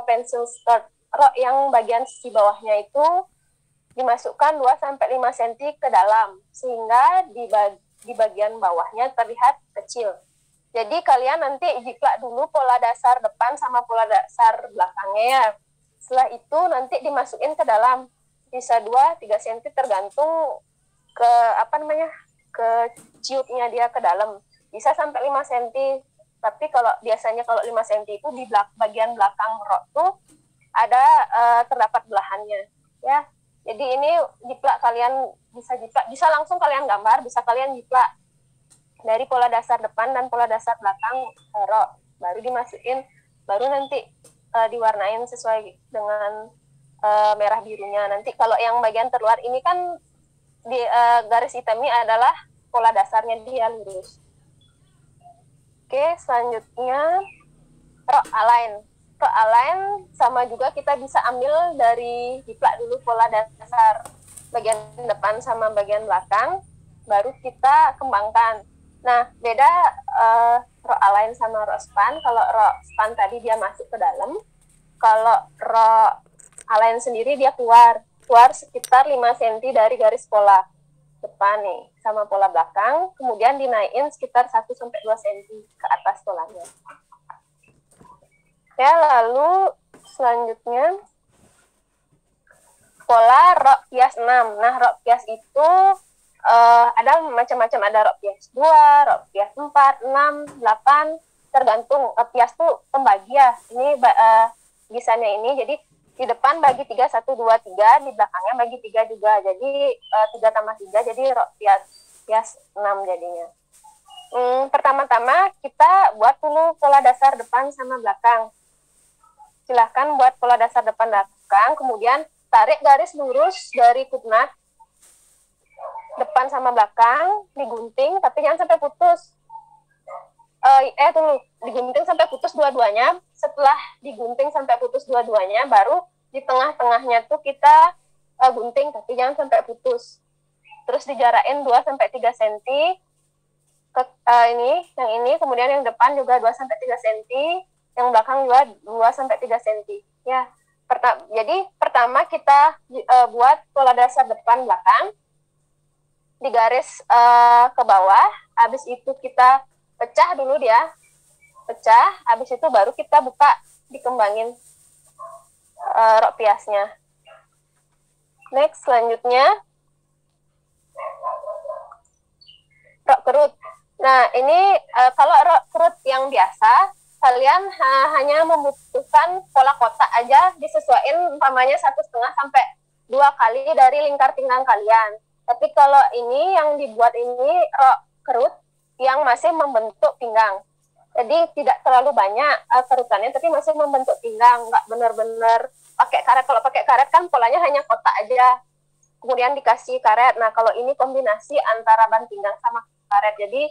pencil skirt. Rok yang bagian sisi bawahnya itu dimasukkan 2-5 cm ke dalam, sehingga di bagian bawahnya terlihat kecil. Jadi kalian nanti jiplak dulu pola dasar depan sama pola dasar belakangnya ya. Setelah itu nanti dimasukin ke dalam, bisa 2-3 cm tergantung ke ke ciutnya dia ke dalam. Bisa sampai 5 cm. Tapi biasanya kalau 5 cm itu di bagian belakang rok tuh ada terdapat belahannya ya. Jadi ini jiplak kalian bisa langsung kalian gambar, bisa kalian jiplak dari pola dasar depan dan pola dasar belakang rok, baru dimasukin, baru nanti diwarnain sesuai dengan merah birunya. Nanti kalau yang bagian terluar ini kan di garis hitamnya adalah pola dasarnya dia lurus. Oke, selanjutnya rok align. Rok align sama juga kita bisa ambil dari jiplak dulu pola dasar bagian depan sama bagian belakang, baru kita kembangkan. Nah, beda rok align sama rok span. Kalau rok span tadi dia masuk ke dalam, kalau rok align sendiri dia keluar sekitar 5 cm dari garis pola depan nih sama pola belakang, kemudian dinaikin sekitar 1-2 cm ke atas polanya. Ya, lalu selanjutnya pola rok pias 6. Nah, rok pias itu ada macam-macam, ada rok pias 2, rok pias 4, 6, 8, tergantung. Pias tuh pembagi ya. Ini gisannya ini, jadi di depan bagi 3, 1, 2, 3, di belakangnya bagi 3 juga. Jadi 3 tambah 3, jadi rok pias 6 jadinya. Pertama-tama kita buat dulu pola dasar depan sama belakang. Silahkan buat pola dasar depan belakang, kemudian tarik garis lurus dari kupnat depan sama belakang, digunting, tapi jangan sampai putus. Digunting sampai putus dua-duanya. Setelah digunting sampai putus dua-duanya, baru di tengah-tengahnya tuh kita gunting, tapi jangan sampai putus. Terus dijarain 2-3 cm ke yang ini, kemudian yang depan juga 2-3 cm, yang belakang juga 2-3 cm. Ya. Jadi pertama kita buat pola dasar depan belakang, di garis ke bawah, habis itu kita pecah dulu dia, habis itu baru kita buka, dikembangin rok piasnya. Next, selanjutnya rok kerut. Nah, ini kalau rok kerut yang biasa, kalian hanya membutuhkan pola kotak aja, disesuaikan umpamanya 1,5 sampai 2 kali dari lingkar pinggang kalian. Tapi kalau ini yang dibuat ini rok kerut yang masih membentuk pinggang. Jadi tidak terlalu banyak kerutannya, tapi masih membentuk pinggang, nggak benar-benar pakai karet. Kalau pakai karet kan polanya hanya kotak aja, kemudian dikasih karet. Nah, kalau ini kombinasi antara ban pinggang sama karet. Jadi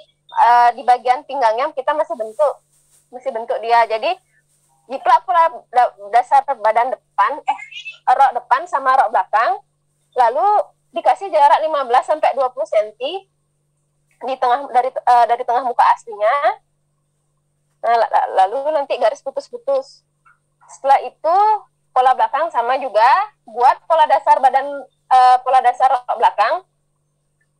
di bagian pinggangnya kita masih bentuk dia. Jadi jiplak pola dasar badan depan, rok depan sama rok belakang, lalu dikasih jarak 15-20 cm di tengah dari tengah muka aslinya. Nah, lalu nanti garis putus-putus. Setelah itu pola belakang sama juga, buat pola dasar pola dasar rok belakang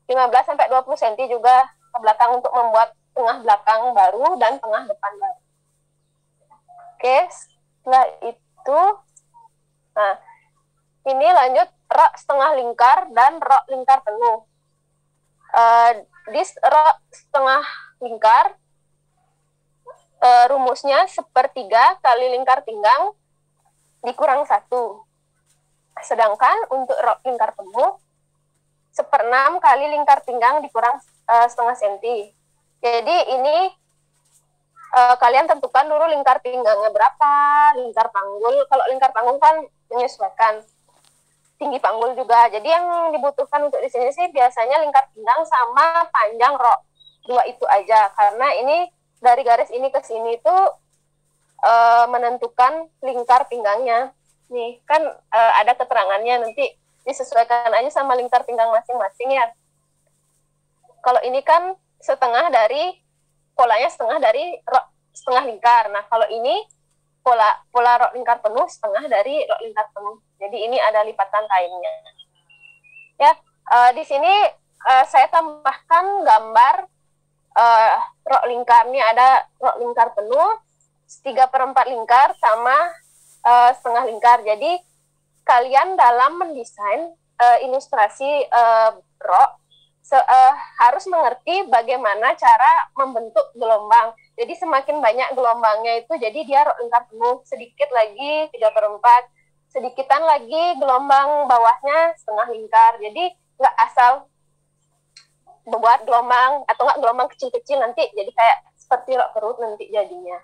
15-20 cm juga ke belakang untuk membuat tengah belakang baru dan tengah depan baru. Oke, setelah itu, nah ini lanjut rok setengah lingkar dan rok lingkar penuh. Di rok setengah lingkar, rumusnya 1/3 kali lingkar pinggang dikurang 1. Sedangkan untuk rok lingkar penuh, 1/6 kali lingkar pinggang dikurang setengah senti. Jadi ini kalian tentukan dulu lingkar pinggangnya berapa, lingkar panggul. Kalau lingkar panggul kan menyesuaikan tinggi panggul juga. Jadi yang dibutuhkan untuk di sini sih biasanya lingkar pinggang sama panjang rok. 2 itu aja, karena ini dari garis ini ke sini itu menentukan lingkar pinggangnya. Nih, kan ada keterangannya, nanti disesuaikan aja sama lingkar pinggang masing-masing ya. Kalau ini kan polanya setengah dari rok setengah lingkar. Nah, kalau ini pola rok lingkar penuh setengah dari rok lingkar penuh. Jadi ini ada lipatan kainnya. Ya, di sini saya tambahkan gambar rok lingkar. Ini ada rok lingkar penuh, 3/4 lingkar sama setengah lingkar. Jadi kalian dalam mendesain ilustrasi rok harus mengerti bagaimana cara membentuk gelombang. Jadi semakin banyak gelombangnya itu, jadi dia rok lingkar penuh, sedikit lagi 3/4, sedikitan lagi gelombang bawahnya setengah lingkar. Jadi nggak asal buat gelombang atau nggak gelombang kecil-kecil, nanti jadi kayak seperti rok perut nanti jadinya.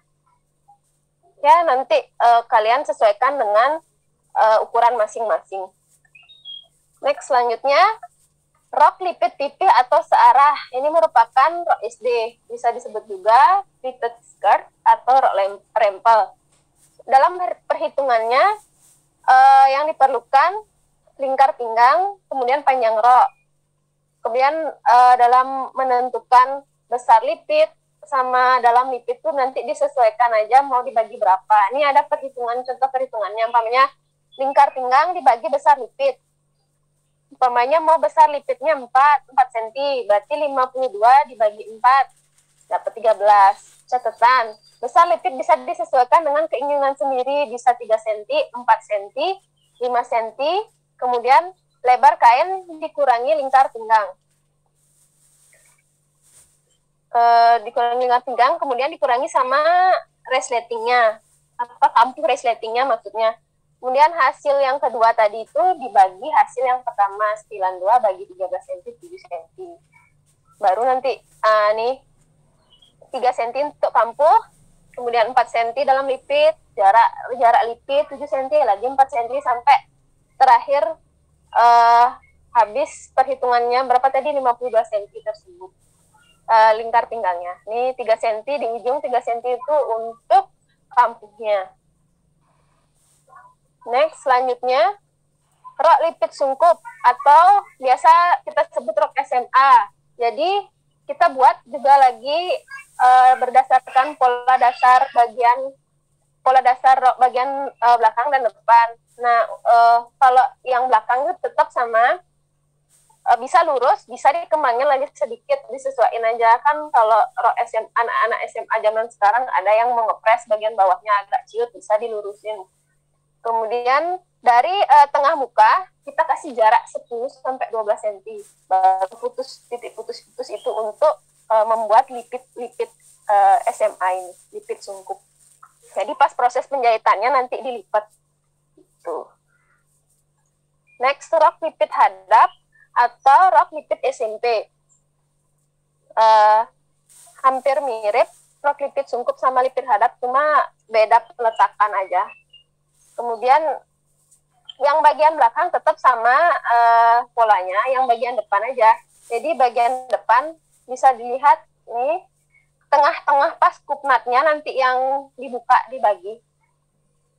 Ya, nanti kalian sesuaikan dengan ukuran masing-masing. Next, selanjutnya rok lipit tipis atau searah. Ini merupakan rok SD, bisa disebut juga fitted skirt atau rok rempel. Dalam perhitungannya yang diperlukan lingkar pinggang, kemudian panjang rok. Kemudian dalam menentukan besar lipit sama dalam lipit itu nanti disesuaikan aja mau dibagi berapa. Ini ada perhitungan, contoh perhitungannya, umpamanya lingkar pinggang dibagi besar lipit. Umpamanya mau besar lipitnya 4 cm, berarti 52 dibagi 4, dapat 13. Catatan, besar lipit bisa disesuaikan dengan keinginan sendiri, bisa 3 cm, 4 cm, 5 cm, kemudian lebar kain dikurangi lingkar pinggang. Dikurangi lingkar pinggang, kemudian dikurangi sama resletingnya, kampuh resletingnya maksudnya. Kemudian hasil yang kedua tadi itu dibagi hasil yang pertama, 92 bagi 13 cm, 7 cm. Baru nanti, nih, 3 cm untuk kampuh, kemudian 4 cm dalam lipit, jarak lipit 7 cm, lagi 4 cm, sampai terakhir habis perhitungannya berapa tadi, 52 cm tersebut. Lingkar pinggangnya. Ini 3 cm, di ujung 3 cm itu untuk kampuhnya. Next, selanjutnya rok lipit sungkup atau biasa kita sebut rok SMA. Jadi kita buat juga lagi berdasarkan pola dasar rok bagian belakang dan depan. Nah, kalau yang belakang itu tetap sama, bisa lurus, bisa dikembangin lagi sedikit, disesuaikan aja. Kan kalau rok SMA, anak-anak SMA zaman sekarang ada yang mengepres bagian bawahnya agak ciut, bisa dilurusin. Kemudian dari tengah muka kita kasih jarak 10-12 cm, baru titik putus-putus itu untuk membuat lipit SMA ini, lipit sungkup. Jadi pas proses penjahitannya nanti dilipat. Tuh. Next, rok lipit hadap atau rok lipit SMP. Hampir mirip rok lipit sungkup sama lipit hadap, cuma beda peletakan aja. Kemudian yang bagian belakang tetap sama polanya, yang bagian depan aja. Jadi bagian depan bisa dilihat nih, tengah-tengah pas kupnatnya nanti yang dibuka dibagi.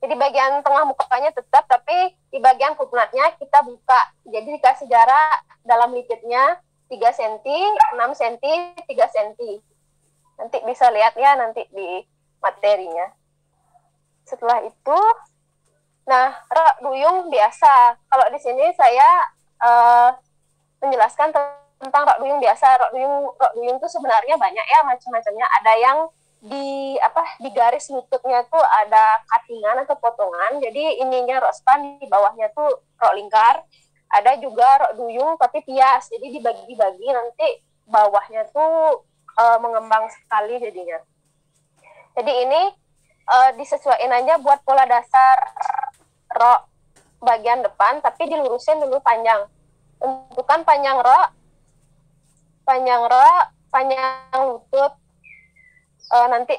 Jadi bagian tengah mukanya tetap, tapi di bagian kupnatnya kita buka. Jadi dikasih jarak dalam lipitnya 3 cm, 6 cm, 3 cm. Nanti bisa lihat ya nanti di materinya. Setelah itu, nah, rok duyung biasa. Kalau di sini saya menjelaskan tentang rok duyung biasa. Rok duyung itu sebenarnya banyak ya macam-macamnya. Ada yang di garis lututnya tuh ada cuttingan atau potongan. Jadi ininya rok span, di bawahnya tuh rok lingkar. Ada juga rok duyung tapi pias. Jadi dibagi-bagi, nanti bawahnya tuh mengembang sekali jadinya. Jadi ini disesuaikan aja buat pola dasar rok bagian depan, tapi dilurusin dulu panjang. Tentukan panjang rok, panjang lutut. Nanti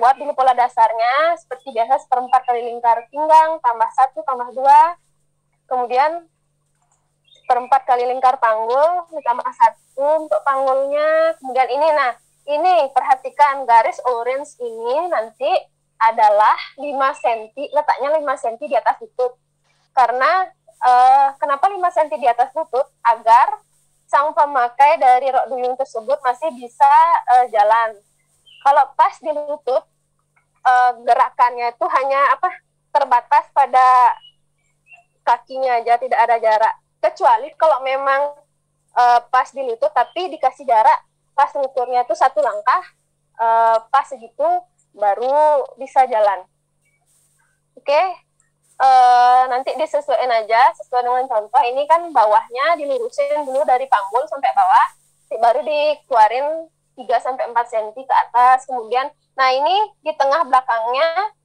buat dulu pola dasarnya seperti biasa, 1/4 kali lingkar pinggang tambah 1 tambah 2, kemudian 1/4 kali lingkar panggul ditambah 1 untuk panggulnya. Kemudian ini, nah ini perhatikan garis orange ini nanti adalah 5 cm, letaknya 5 cm di atas lutut. Karena kenapa 5 cm di atas lutut? Agar sang pemakai dari rok duyung tersebut masih bisa jalan. Kalau pas di lutut, gerakannya itu hanya terbatas pada kakinya aja, tidak ada jarak. Kecuali kalau memang pas di lutut tapi dikasih jarak pas lututnya itu 1 langkah, pas segitu baru bisa jalan. Oke, nanti disesuaikan aja sesuai dengan contoh. Ini kan bawahnya dilurusin dulu dari panggul sampai bawah, baru dikeluarin 3-4 cm ke atas. Kemudian, nah ini di tengah belakangnya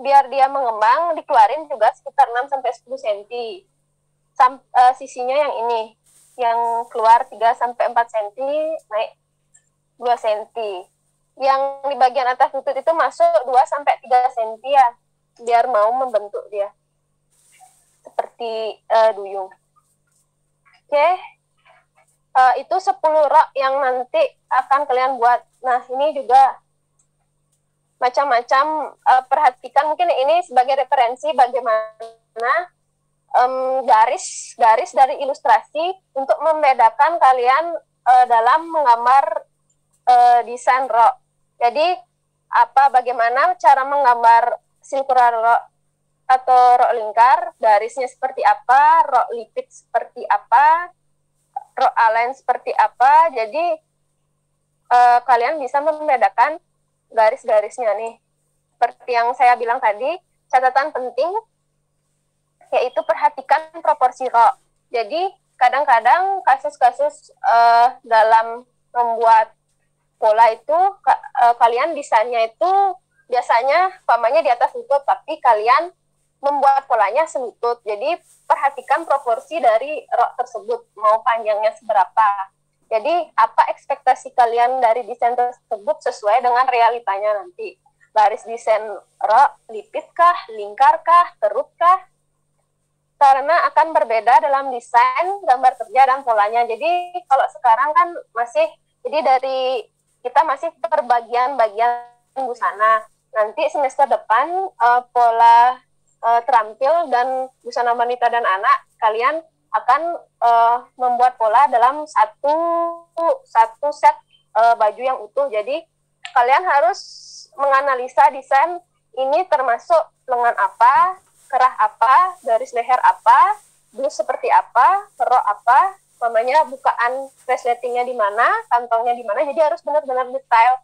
biar dia mengembang dikeluarin juga sekitar 6-10 cm. Sisinya yang ini, yang keluar 3-4 cm, naik 2 cm. Yang di bagian atas lutut itu masuk 2-3 cm ya, biar mau membentuk dia seperti duyung. Oke, itu 10 rok yang nanti akan kalian buat. Nah, ini juga macam-macam, perhatikan mungkin ini sebagai referensi bagaimana garis dari ilustrasi untuk membedakan kalian dalam menggambar desain rok. Jadi bagaimana cara menggambar circular rok atau rok lingkar, garisnya seperti apa, rok lipid seperti apa, rok align seperti apa. Jadi kalian bisa membedakan garis-garisnya nih. Seperti yang saya bilang tadi, catatan penting yaitu perhatikan proporsi rok. Jadi kadang-kadang kasus-kasus dalam membuat pola itu kalian desainnya itu biasanya pamannya di atas lutut, tapi kalian membuat polanya selutut. Jadi perhatikan proporsi dari rok tersebut, mau panjangnya seberapa. Jadi apa ekspektasi kalian dari desain tersebut sesuai dengan realitanya nanti. Garis desain rok lipid kah, lingkar kah, kerut kah? Karena akan berbeda dalam desain, gambar kerja, dan polanya. Jadi kalau sekarang kan masih, jadi dari kita masih per bagian-bagian busana. Nanti semester depan pola terampil dan busana wanita dan anak, kalian akan membuat pola dalam satu set baju yang utuh. Jadi kalian harus menganalisa desain ini termasuk lengan apa, kerah apa, garis leher apa, blus seperti apa, rok apa, namanya bukaan resletingnya di mana, kantongnya di mana. Jadi harus benar-benar detail.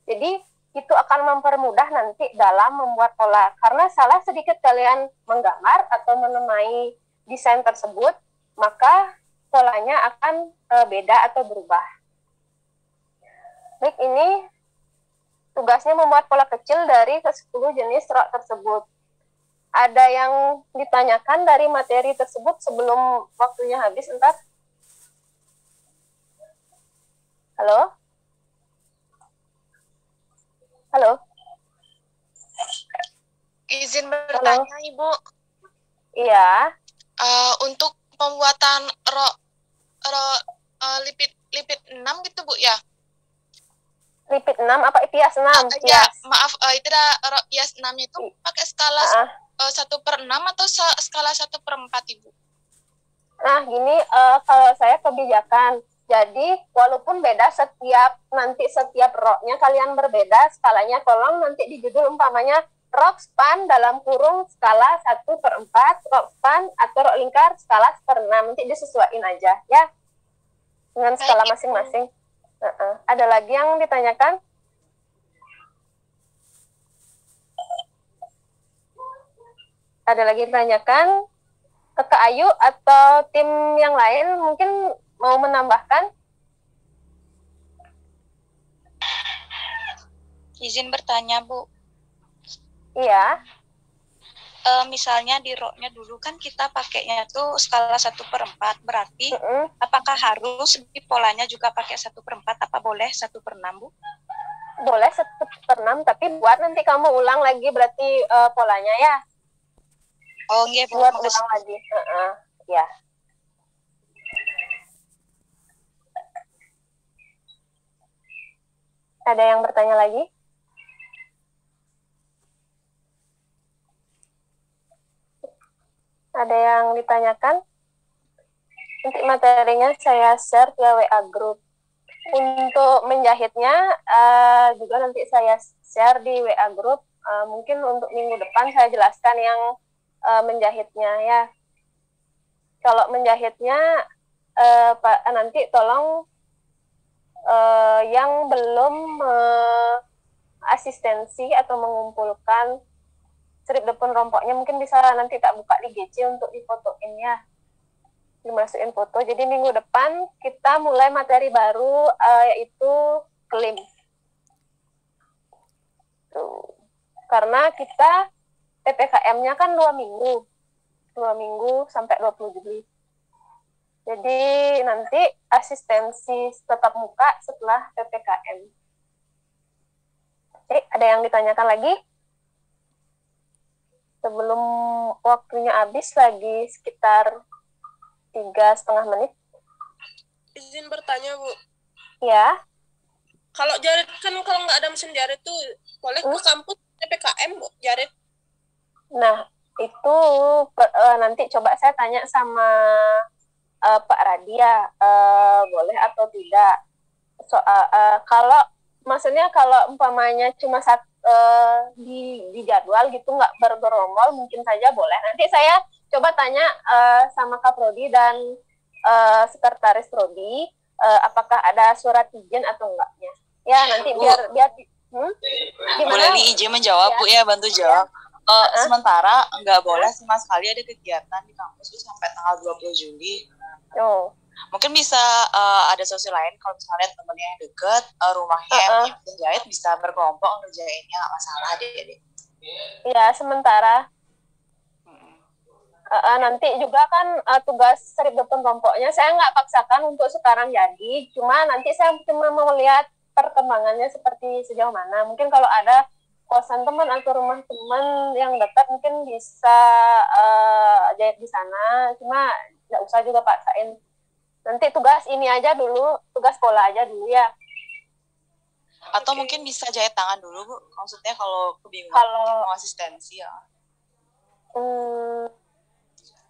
Jadi itu akan mempermudah nanti dalam membuat pola. Karena salah sedikit kalian menggambar atau menamai desain tersebut, maka polanya akan beda atau berubah. Baik, ini tugasnya membuat pola kecil dari ke-10 jenis rok tersebut. Ada yang ditanyakan dari materi tersebut sebelum waktunya habis? Entar. Halo? Halo? Izin bertanya, halo? Ibu. Iya. Untuk pembuatan rok lipid 6 gitu, Bu, ya? Lipid 6 apa pias 6? Ya, maaf, itu rok pias 6 itu pakai skala 1/6 atau skala 1/4, Ibu? Nah, gini, kalau saya kebijakan. Jadi, walaupun beda setiap roknya kalian berbeda skalanya, tolong nanti di judul umpamanya rok span dalam kurung skala 1/4, rok span atau rok lingkar skala 1/6. Nanti disesuaikan aja, ya. Dengan skala masing-masing. Ada lagi yang ditanyakan? Ada lagi ditanyakan? Kakak Ayu atau tim yang lain mungkin mau menambahkan? Izin bertanya, Bu. Iya. Misalnya di roknya dulu kan kita pakainya tuh skala 1/4, berarti apakah harus di polanya juga pakai 1/4, apa boleh 1/6, Bu? Boleh 1/6, tapi buat nanti kamu ulang lagi berarti polanya ya. Oh, iya, Bu. Buat ulang lagi. Ya. Ada yang bertanya lagi? Ada yang ditanyakan? Nanti materinya saya share via WA group. Untuk menjahitnya juga nanti saya share di WA group. Mungkin untuk minggu depan saya jelaskan yang menjahitnya ya. Kalau menjahitnya Pak, nanti tolong yang belum asistensi atau mengumpulkan strip depan rompoknya mungkin bisa nanti tak buka di GC untuk difotoin ya, dimasukin foto. Jadi minggu depan kita mulai materi baru yaitu klaim. Tuh. Karena kita PPKM-nya kan 2 minggu sampai 20 Juli. Jadi nanti asistensi tetap muka setelah PPKM. Oke, ada yang ditanyakan lagi? Sebelum waktunya habis, lagi sekitar 3,5 menit. Izin bertanya, Bu. Ya. Kalau Jared kan kalau nggak ada mesin Jared tuh boleh ke kampus PPKM, Bu, Jared? Nah, itu nanti coba saya tanya sama Pak Radia, boleh atau tidak. Kalau maksudnya kalau umpamanya cuma di jadwal gitu nggak bergerombol mungkin saja boleh. Nanti saya coba tanya sama Kak Prodi dan Sekretaris Prodi apakah ada surat izin atau enggaknya. Ya nanti Bu, biar gimana? Boleh nih izin menjawab ya. Bu ya, bantu jawab. Ya. Sementara nggak boleh sama sekali ada kegiatan di kampus itu sampai tanggal 20 Juli. Oh. Mungkin bisa ada solusi lain kalau misalnya temennya yang deket, rumahnya yang punya mesin jahit bisa berkelompok ngerjainnya, nggak masalah deh. Iya, sementara. Nanti juga kan tugas strip depan rompoknya saya nggak paksakan untuk sekarang jadi, cuma nanti saya cuma mau lihat perkembangannya seperti sejauh mana. Mungkin kalau ada kosan teman atau rumah teman yang dekat mungkin bisa jahit di sana, cuma nggak usah juga paksain. Nanti tugas ini aja dulu, tugas pola aja dulu ya. Atau mungkin bisa jahit tangan dulu, Bu. Maksudnya kalau kebingungan mau asistensi ya.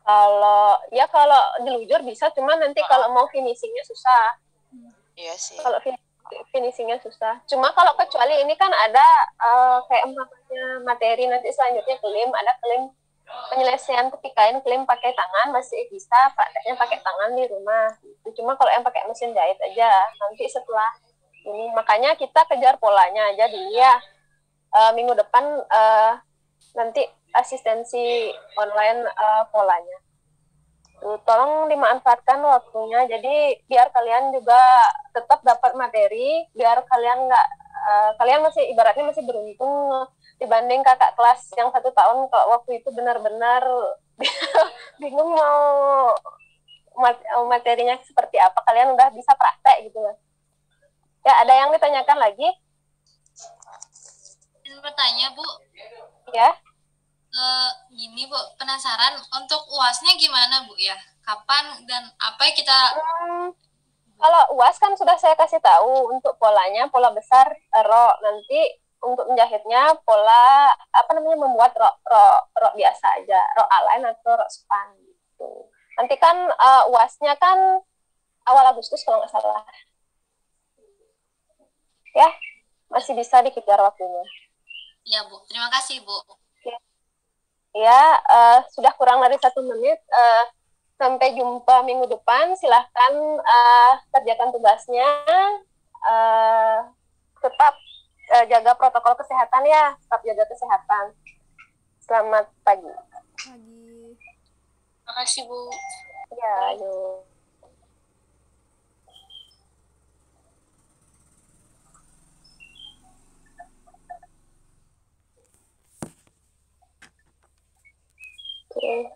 Kalau dilujur bisa, cuma nanti kalau mau finishingnya susah. Iya sih. Kalau finishingnya susah. Cuma kalau kecuali ini kan ada kayak materi nanti selanjutnya klaim, ada klaim penyelesaian ketika klaim pakai tangan masih bisa, prakteknya pakai tangan di rumah. Cuma kalau yang pakai mesin jahit aja nanti setelah ini, makanya kita kejar polanya aja dulu ya. Minggu depan nanti asistensi online polanya. Tolong dimanfaatkan waktunya, jadi biar kalian juga tetap dapat materi, biar kalian kalian masih ibaratnya masih beruntung dibanding kakak kelas yang 1 tahun kalau waktu itu benar-benar bingung mau materinya seperti apa, kalian udah bisa praktek gitu ya. Ada yang ditanyakan lagi? Bertanya, Bu. Ya. Gini, Bu, penasaran untuk UAS-nya gimana, Bu ya? Kapan dan apa yang kita kalau UAS kan sudah saya kasih tahu untuk polanya, pola besar rok. Nanti untuk menjahitnya pola membuat rok biasa aja, rok align atau rok span gitu. Nanti kan UAS-nya kan awal Agustus kalau nggak salah. Ya, masih bisa dikejar waktunya. Ya, Bu. Terima kasih, Bu. Ya, sudah kurang dari 1 menit. Sampai jumpa minggu depan. Silahkan kerjakan tugasnya. Tetap jaga protokol kesehatan ya. Tetap jaga kesehatan. Selamat pagi. Terima kasih, Bu. Ya, yuk. Okay.